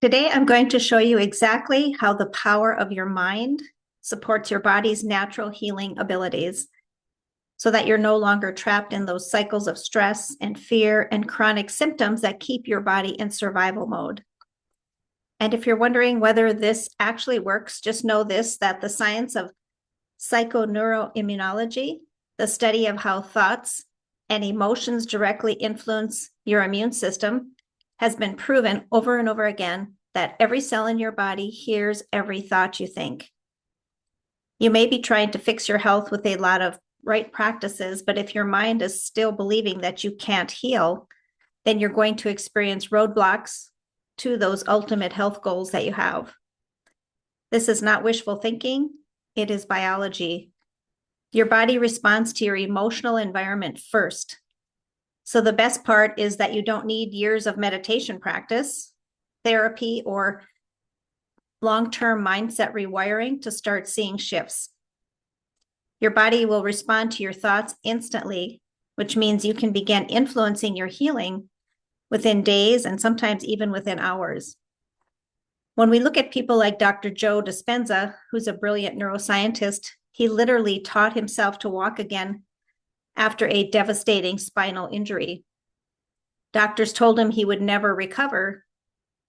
Today, I'm going to show you exactly how the power of your mind supports your body's natural healing abilities so that you're no longer trapped in those cycles of stress and fear and chronic symptoms that keep your body in survival mode. And if you're wondering whether this actually works, just know this, that the science of psychoneuroimmunology, the study of how thoughts and emotions directly influence your immune system, has been proven over and over again that every cell in your body hears every thought you think. You may be trying to fix your health with a lot of right practices, but if your mind is still believing that you can't heal, then you're going to experience roadblocks to those ultimate health goals that you have. This is not wishful thinking, it is biology. Your body responds to your emotional environment first. So the best part is that you don't need years of meditation practice, therapy, or long-term mindset rewiring to start seeing shifts. Your body will respond to your thoughts instantly, which means you can begin influencing your healing within days and sometimes even within hours. When we look at people like Dr. Joe Dispenza, who's a brilliant neuroscientist, he literally taught himself to walk again after a devastating spinal injury. Doctors told him he would never recover,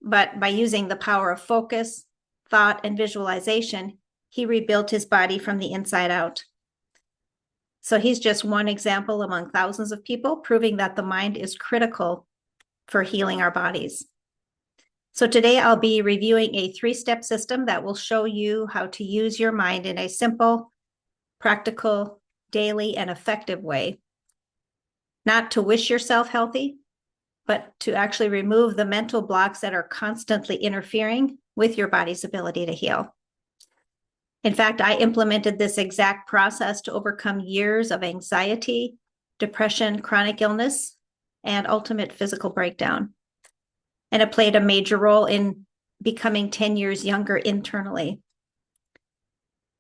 but by using the power of focus, thought, and visualization, he rebuilt his body from the inside out. So he's just one example among thousands of people proving that the mind is critical for healing our bodies. So today I'll be reviewing a 3-step system that will show you how to use your mind in a simple, practical, daily, and effective way. Not to wish yourself healthy, but to actually remove the mental blocks that are constantly interfering with your body's ability to heal. In fact, I implemented this exact process to overcome years of anxiety, depression, chronic illness, and ultimate physical breakdown. And it played a major role in becoming 10 years younger internally.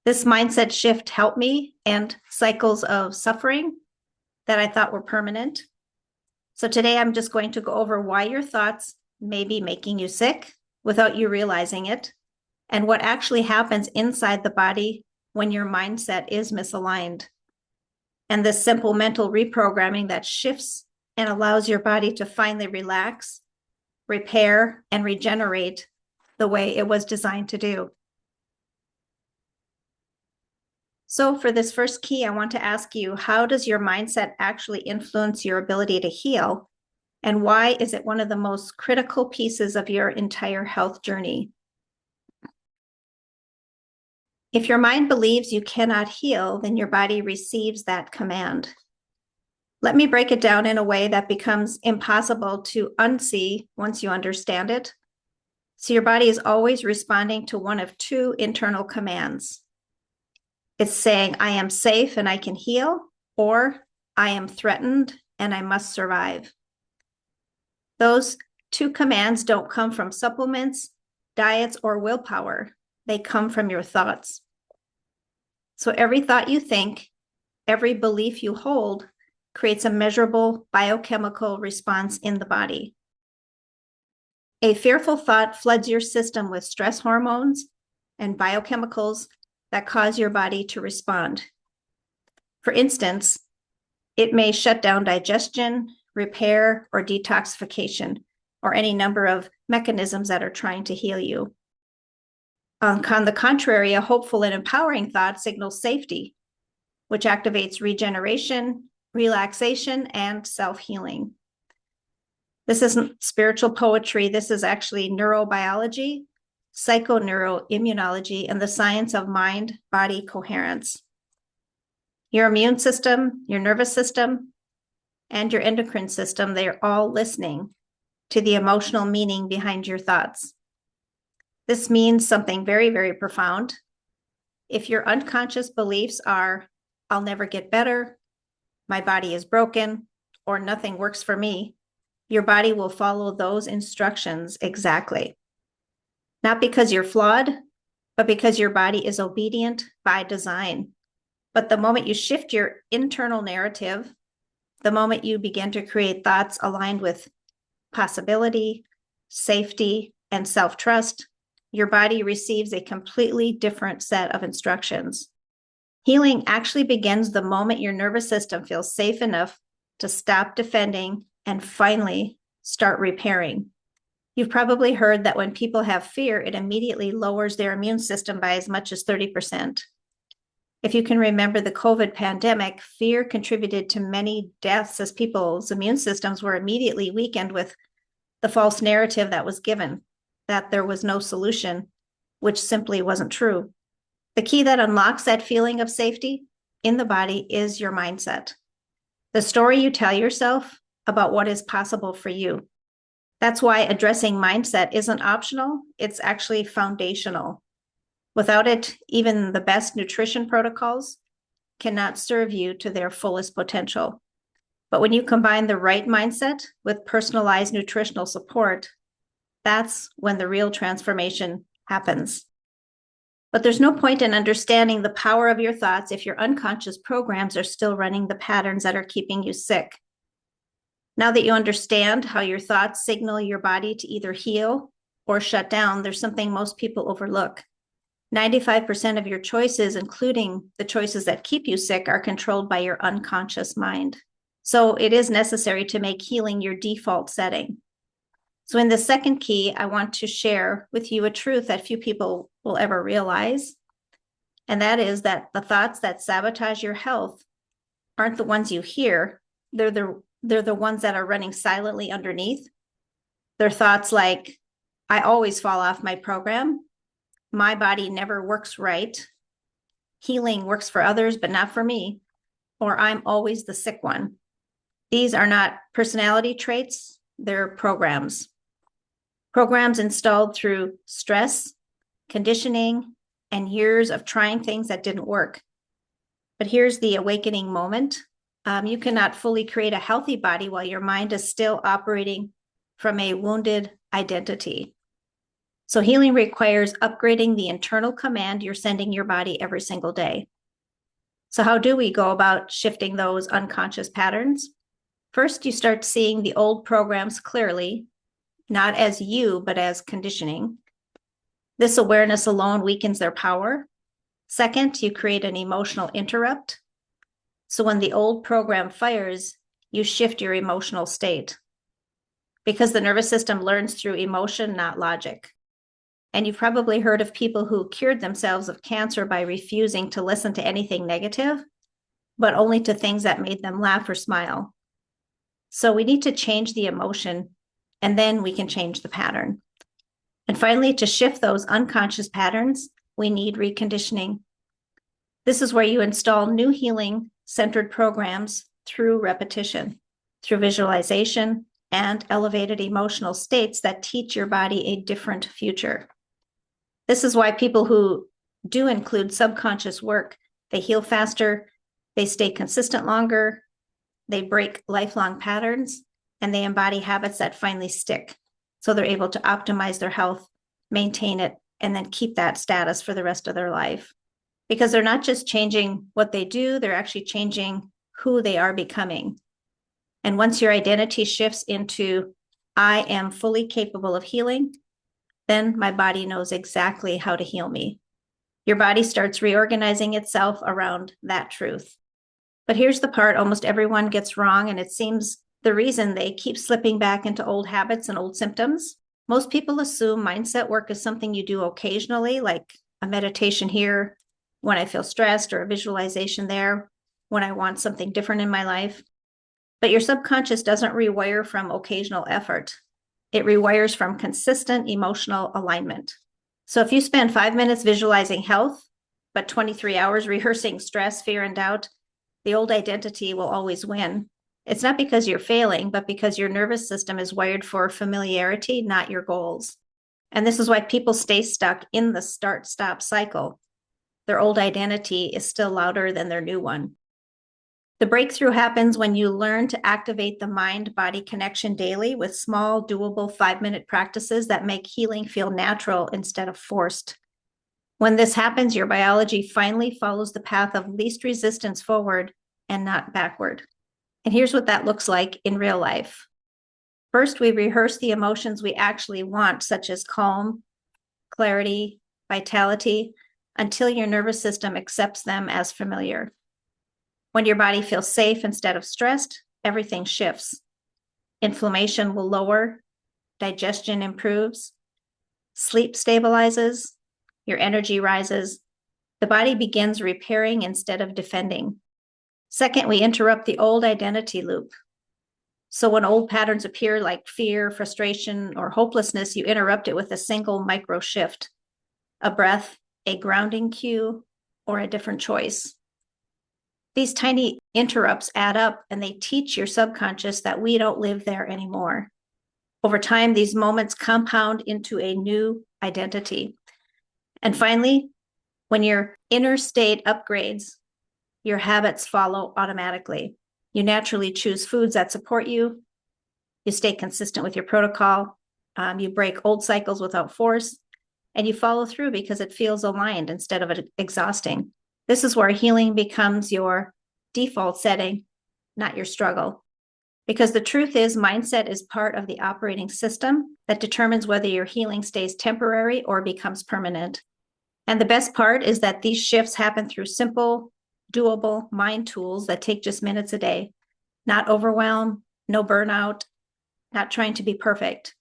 This mindset shift helped me end cycles of suffering that I thought were permanent. So today I'm just going to go over why your thoughts may be making you sick without you realizing it, and what actually happens inside the body when your mindset is misaligned. And this simple mental reprogramming that shifts and allows your body to finally relax, repair, and regenerate the way it was designed to do. So for this first key, I want to ask you, how does your mindset actually influence your ability to heal? And why is it one of the most critical pieces of your entire health journey? If your mind believes you cannot heal, then your body receives that command. Let me break it down in a way that becomes impossible to unsee once you understand it. So your body is always responding to one of 2 internal commands. It's saying, I am safe and I can heal, or I am threatened and I must survive. Those 2 commands don't come from supplements, diets, or willpower. They come from your thoughts. So every thought you think, every belief you hold, creates a measurable biochemical response in the body. A fearful thought floods your system with stress hormones and biochemicals that cause your body to respond. For instance, it may shut down digestion, repair, or detoxification, or any number of mechanisms that are trying to heal you. On the contrary, a hopeful and empowering thought signals safety, which activates regeneration, relaxation, and self-healing. This isn't spiritual poetry. This is actually neurobiology, psychoneuroimmunology, and the science of mind-body coherence. Your immune system, your nervous system, and your endocrine system, they're all listening to the emotional meaning behind your thoughts. This means something very, very profound. If your unconscious beliefs are, I'll never get better, my body is broken, or nothing works for me, your body will follow those instructions exactly. Not because you're flawed, but because your body is obedient by design. But the moment you shift your internal narrative, the moment you begin to create thoughts aligned with possibility, safety, and self-trust, your body receives a completely different set of instructions. Healing actually begins the moment your nervous system feels safe enough to stop defending and finally start repairing. You've probably heard that when people have fear, it immediately lowers their immune system by as much as 30%. If you can remember the COVID pandemic, fear contributed to many deaths as people's immune systems were immediately weakened with the false narrative that was given, that there was no solution, which simply wasn't true. The key that unlocks that feeling of safety in the body is your mindset. The story you tell yourself about what is possible for you. That's why addressing mindset isn't optional, it's actually foundational. Without it, even the best nutrition protocols cannot serve you to their fullest potential. But when you combine the right mindset with personalized nutritional support, that's when the real transformation happens. But there's no point in understanding the power of your thoughts if your unconscious programs are still running the patterns that are keeping you sick. Now that you understand how your thoughts signal your body to either heal or shut down, there's something most people overlook. 95% of your choices, including the choices that keep you sick, are controlled by your unconscious mind. So it is necessary to make healing your default setting. So in the second key, I want to share with you a truth that few people will ever realize. And that is that the thoughts that sabotage your health aren't the ones you hear. They're the ones that are running silently underneath. They're thoughts like, I always fall off my program. My body never works right. Healing works for others, but not for me. Or I'm always the sick one. These are not personality traits, they're programs. Programs installed through stress, conditioning, and years of trying things that didn't work. But here's the awakening moment. You cannot fully create a healthy body while your mind is still operating from a wounded identity. So healing requires upgrading the internal command you're sending your body every single day. So how do we go about shifting those unconscious patterns? First, you start seeing the old programs clearly, not as you, but as conditioning. This awareness alone weakens their power. Second, you create an emotional interrupt. So when the old program fires, you shift your emotional state. Because the nervous system learns through emotion, not logic. And you've probably heard of people who cured themselves of cancer by refusing to listen to anything negative, but only to things that made them laugh or smile. So we need to change the emotion, and then we can change the pattern. And finally, to shift those unconscious patterns, we need reconditioning. This is where you install new healing-centered programs through repetition, through visualization, and elevated emotional states that teach your body a different future. This is why people who do include subconscious work, they heal faster, they stay consistent longer, they break lifelong patterns, and they embody habits that finally stick. So they're able to optimize their health, maintain it, and then keep that status for the rest of their life. Because they're not just changing what they do, they're actually changing who they are becoming. And once your identity shifts into, I am fully capable of healing, then my body knows exactly how to heal me. Your body starts reorganizing itself around that truth. But here's the part almost everyone gets wrong, and it seems the reason they keep slipping back into old habits and old symptoms. Most people assume mindset work is something you do occasionally, like a meditation here when I feel stressed, or a visualization there when I want something different in my life. But your subconscious doesn't rewire from occasional effort. It rewires from consistent emotional alignment. So if you spend 5 minutes visualizing health, but 23 hours rehearsing stress, fear, and doubt, the old identity will always win. It's not because you're failing, but because your nervous system is wired for familiarity, not your goals. And this is why people stay stuck in the start-stop cycle. Their old identity is still louder than their new one. The breakthrough happens when you learn to activate the mind-body connection daily with small, doable 5-minute practices that make healing feel natural instead of forced. When this happens, your biology finally follows the path of least resistance forward and not backward. And here's what that looks like in real life. First, we rehearse the emotions we actually want, such as calm, clarity, vitality, until your nervous system accepts them as familiar. When your body feels safe instead of stressed, everything shifts. Inflammation will lower, digestion improves, sleep stabilizes, your energy rises. The body begins repairing instead of defending. Second, we interrupt the old identity loop. So when old patterns appear like fear, frustration, or hopelessness, you interrupt it with a single micro shift, a breath, a grounding cue, or a different choice. These tiny interrupts add up and they teach your subconscious that we don't live there anymore. Over time, these moments compound into a new identity. And finally, when your inner state upgrades, your habits follow automatically. You naturally choose foods that support you. You stay consistent with your protocol. You break old cycles without force, and you follow through because it feels aligned instead of exhausting. This is where healing becomes your default setting, not your struggle. Because the truth is, mindset is part of the operating system that determines whether your healing stays temporary or becomes permanent. And the best part is that these shifts happen through simple, doable mind tools that take just minutes a day. Not overwhelm, no burnout, not trying to be perfect.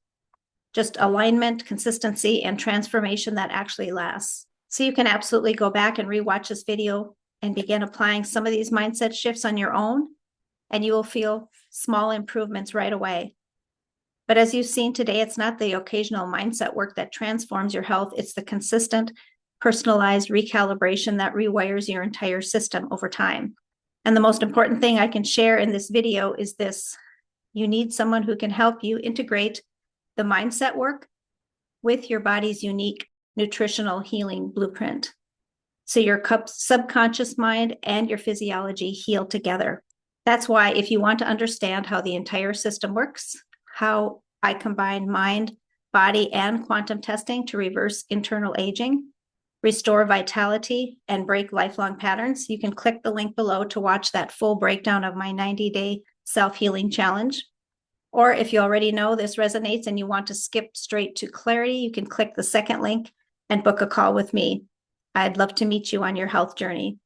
Just alignment, consistency, and transformation that actually lasts. So you can absolutely go back and rewatch this video and begin applying some of these mindset shifts on your own, and you will feel small improvements right away. But as you've seen today, it's not the occasional mindset work that transforms your health. It's the consistent, personalized recalibration that rewires your entire system over time. And the most important thing I can share in this video is this: you need someone who can help you integrate the mindset work with your body's unique nutritional healing blueprint, so your subconscious mind and your physiology heal together. That's why, if you want to understand how the entire system works, how I combine mind, body, and quantum testing to reverse internal aging, restore vitality, and break lifelong patterns, you can click the link below to watch that full breakdown of my 90-day self-healing challenge. Or if you already know this resonates and you want to skip straight to clarity, you can click the second link and book a call with me. I'd love to meet you on your health journey.